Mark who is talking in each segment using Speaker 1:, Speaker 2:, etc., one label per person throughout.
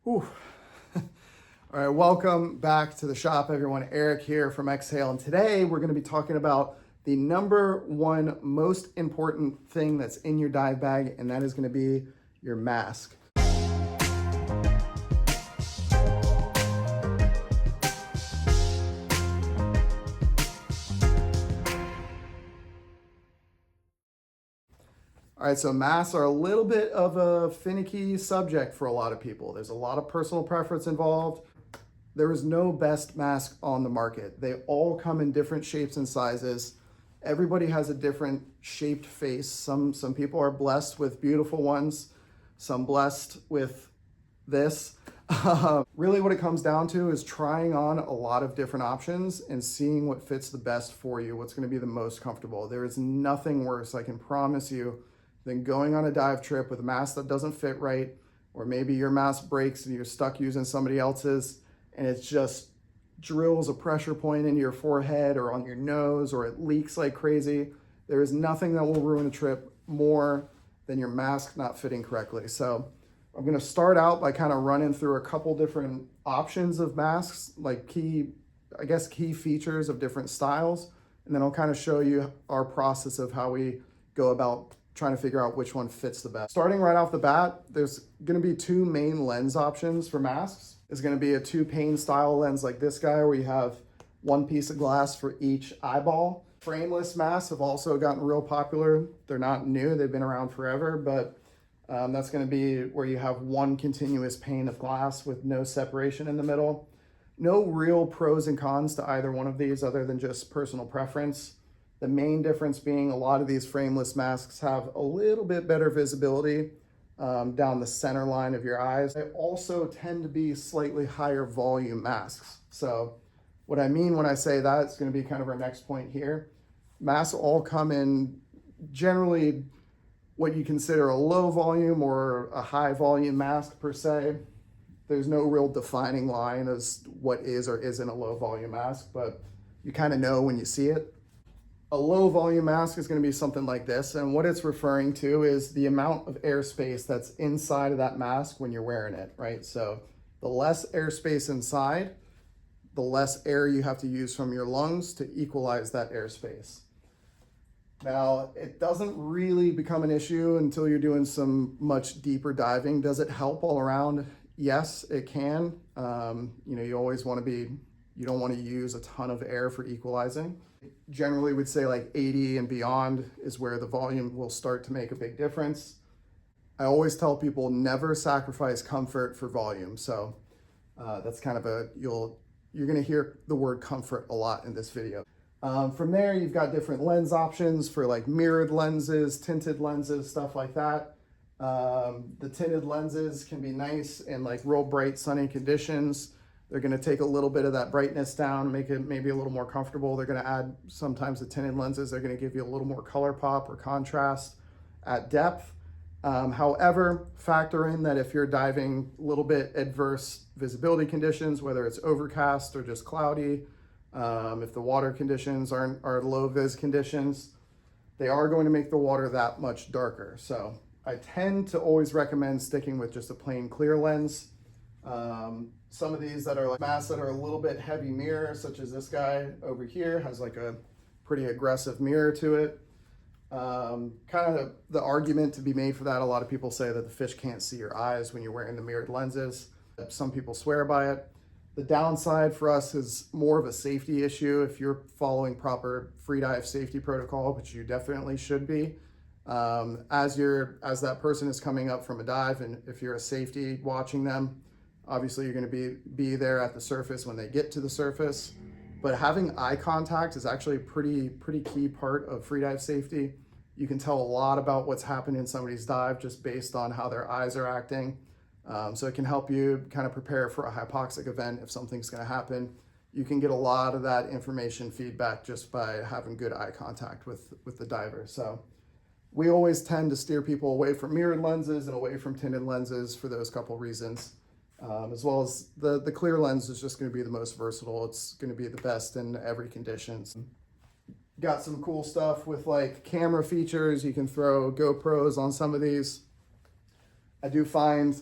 Speaker 1: Whew. All right, welcome back to the shop, everyone. Eric here from Exhale, and today we're going to be talking about the number one most important thing that's in your dive bag, and that is going to be your mask. All right, so masks are a little bit of a finicky subject for a lot of people. There's a lot of personal preference involved. There is no best mask on the market. They all come in different shapes and sizes. Everybody has a different shaped face. Some people are blessed with beautiful ones, some blessed with this. Really what it comes down to is trying on a lot of different options and seeing what fits the best for you, what's gonna be the most comfortable. There is nothing worse, I can promise you, than going on a dive trip with a mask that doesn't fit right, or maybe your mask breaks and you're stuck using somebody else's, and it just drills a pressure point into your forehead or on your nose, or it leaks like crazy. There is nothing that will ruin a trip more than your mask not fitting correctly. So I'm gonna start out by kind of running through a couple different options of masks, like key features of different styles. And then I'll kind of show you our process of how we go about trying to figure out which one fits the best. Starting right off the bat, there's gonna be two main lens options for masks. There's gonna be a 2-pane style lens like this guy, where you have one piece of glass for each eyeball. Frameless masks have also gotten real popular. They're not new, they've been around forever, but that's gonna be where you have one continuous pane of glass with no separation in the middle. No real pros and cons to either one of these other than just personal preference. The main difference being a lot of these frameless masks have a little bit better visibility down the center line of your eyes. They also tend to be slightly higher volume masks. So what I mean when I say that, it's going to be kind of our next point here. Masks all come in generally what you consider a low volume or a high volume mask per se. There's no real defining line as what is or isn't a low volume mask, but you kind of know when you see it. A low volume mask is going to be something like this, and what it's referring to is the amount of airspace that's inside of that mask when you're wearing it, right? So the less airspace inside, the less air you have to use from your lungs to equalize that airspace. Now, it doesn't really become an issue until you're doing some much deeper diving. Does it help all around? Yes, it can. You always want to you don't want to use a ton of air for equalizing. Generally, we'd say like 80 and beyond is where the volume will start to make a big difference. I always tell people never sacrifice comfort for volume. So that's kind of you're gonna hear the word comfort a lot in this video. From there, you've got different lens options for like mirrored lenses, tinted lenses, stuff like that. The tinted lenses can be nice in like real bright sunny conditions. They're gonna take a little bit of that brightness down, make it maybe a little more comfortable. They're gonna add, sometimes the tinted lenses, they're gonna give you a little more color pop or contrast at depth. However, factor in that if you're diving a little bit adverse visibility conditions, whether it's overcast or just cloudy, if the water conditions are low vis conditions, they are going to make the water that much darker. So I tend to always recommend sticking with just a plain clear lens. Some of these that are like masks that are a little bit heavy mirror, such as this guy over here, has like a pretty aggressive mirror to it. Kind of the argument to be made for that, a lot of people say that the fish can't see your eyes when you're wearing the mirrored lenses. Some people swear by it. The downside for us is more of a safety issue. If you're following proper free dive safety protocol, which you definitely should be, as that person is coming up from a dive, and if you're a safety watching them, obviously you're going to be there at the surface when they get to the surface. But having eye contact is actually a pretty key part of free dive safety. You can tell a lot about what's happened in somebody's dive just based on how their eyes are acting. So it can help you kind of prepare for a hypoxic event if something's going to happen. You can get a lot of that information feedback just by having good eye contact with the diver. So we always tend to steer people away from mirrored lenses and away from tinted lenses for those couple reasons. As well as the clear lens is just going to be the most versatile. It's going to be the best in every condition. Got some cool stuff with like camera features. You can throw GoPros on some of these. I do find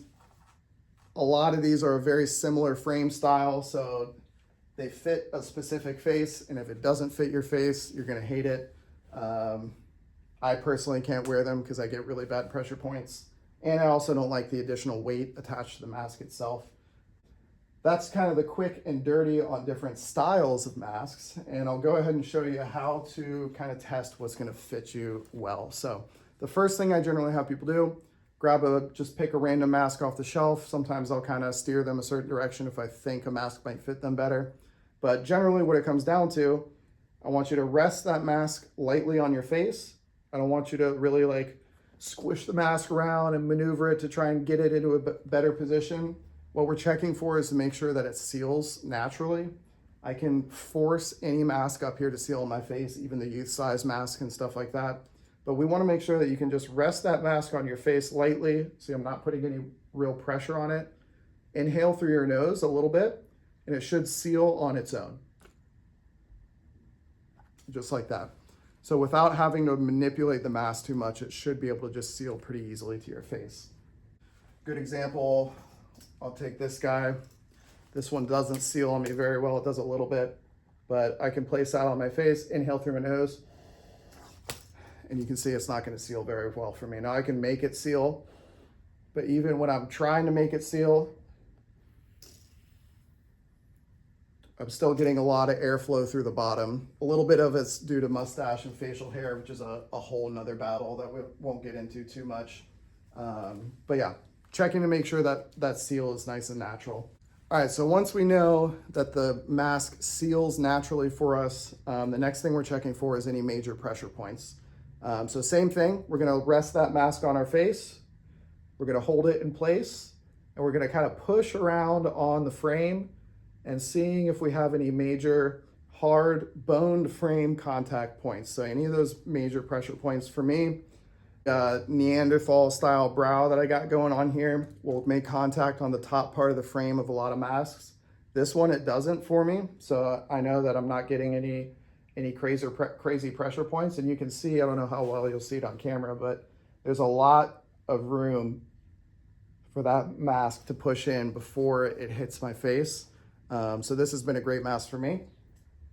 Speaker 1: A lot of these are a very similar frame style, so they fit a specific face, and if it doesn't fit your face, you're gonna hate it. I personally can't wear them because I get really bad pressure points, and I also don't like the additional weight attached to the mask itself. That's kind of the quick and dirty on different styles of masks, and I'll go ahead and show you how to kind of test what's gonna fit you well. So the first thing I generally have people do, just pick a random mask off the shelf. Sometimes I'll kind of steer them a certain direction if I think a mask might fit them better. But generally what it comes down to, I want you to rest that mask lightly on your face. I don't want you to really like squish the mask around and maneuver it to try and get it into a better position. What we're checking for is to make sure that it seals naturally. I can force any mask up here to seal on my face, even the youth size mask and stuff like that. But we want to make sure that you can just rest that mask on your face lightly. See, I'm not putting any real pressure on it. Inhale through your nose a little bit, and it should seal on its own. Just like that. So without having to manipulate the mask too much, it should be able to just seal pretty easily to your face. Good example, I'll take this guy. This one doesn't seal on me very well. It does a little bit, but I can place that on my face, inhale through my nose, and you can see it's not going to seal very well for me. Now I can make it seal, but even when I'm trying to make it seal, I'm still getting a lot of airflow through the bottom. A little bit of it's due to mustache and facial hair, which is a whole nother battle that we won't get into too much. But yeah, checking to make sure that that seal is nice and natural. All right, so once we know that the mask seals naturally for us, the next thing we're checking for is any major pressure points. So same thing, we're gonna rest that mask on our face. We're gonna hold it in place, and we're gonna kind of push around on the frame and seeing if we have any major hard boned frame contact points. So any of those major pressure points for me, Neanderthal style brow that I got going on here will make contact on the top part of the frame of a lot of masks. This one, it doesn't for me. So I know that I'm not getting any crazy pressure points. And you can see, I don't know how well you'll see it on camera, but there's a lot of room for that mask to push in before it hits my face. So this has been a great mask for me.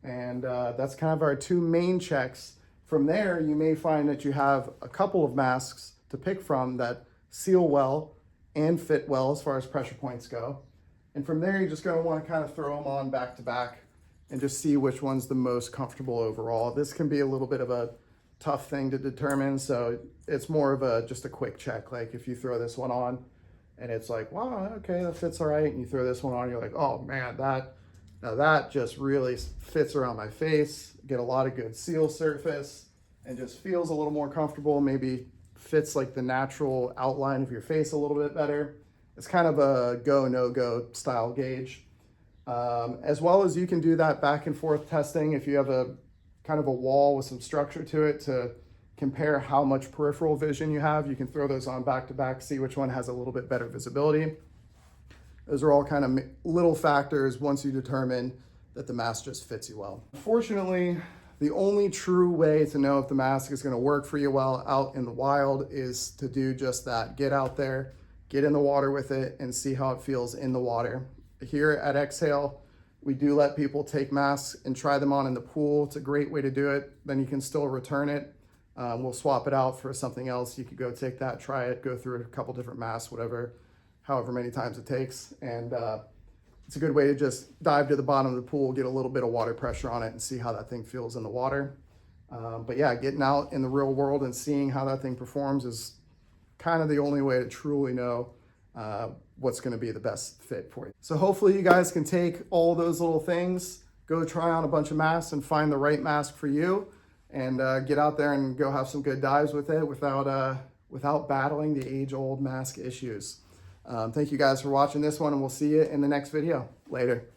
Speaker 1: And that's kind of our two main checks. From there, you may find that you have a couple of masks to pick from that seal well and fit well as far as pressure points go. And from there, you're just gonna wanna kind of throw them on back to back and just see which one's the most comfortable overall. This can be a little bit of a tough thing to determine. So it's more of just a quick check. Like if you throw this one on and it's like, wow, okay, that fits all right. And you throw this one on, you're like, oh man, that just really fits around my face. Get a lot of good seal surface and just feels a little more comfortable. Maybe fits like the natural outline of your face a little bit better. It's kind of a go, no go style gauge. As well as you can do that back and forth testing. If you have a kind of a wall with some structure to it to compare how much peripheral vision you have, you can throw those on back to back, see which one has a little bit better visibility. Those are all kind of little factors once you determine that the mask just fits you well. Unfortunately, the only true way to know if the mask is gonna work for you well out in the wild is to do just that. Get out there, get in the water with it, and see how it feels in the water. Here at Exhale, we do let people take masks and try them on in the pool. It's a great way to do it. Then you can still return it. We'll swap it out for something else. You could go take that, try it, go through a couple different masks, however many times it takes. And it's a good way to just dive to the bottom of the pool, get a little bit of water pressure on it and see how that thing feels in the water. But yeah, getting out in the real world and seeing how that thing performs is kind of the only way to truly know what's gonna be the best fit for you. So hopefully you guys can take all those little things, go try on a bunch of masks and find the right mask for you, and get out there and go have some good dives with it without battling the age-old mask issues. Thank you guys for watching this one, and we'll see you in the next video. Later.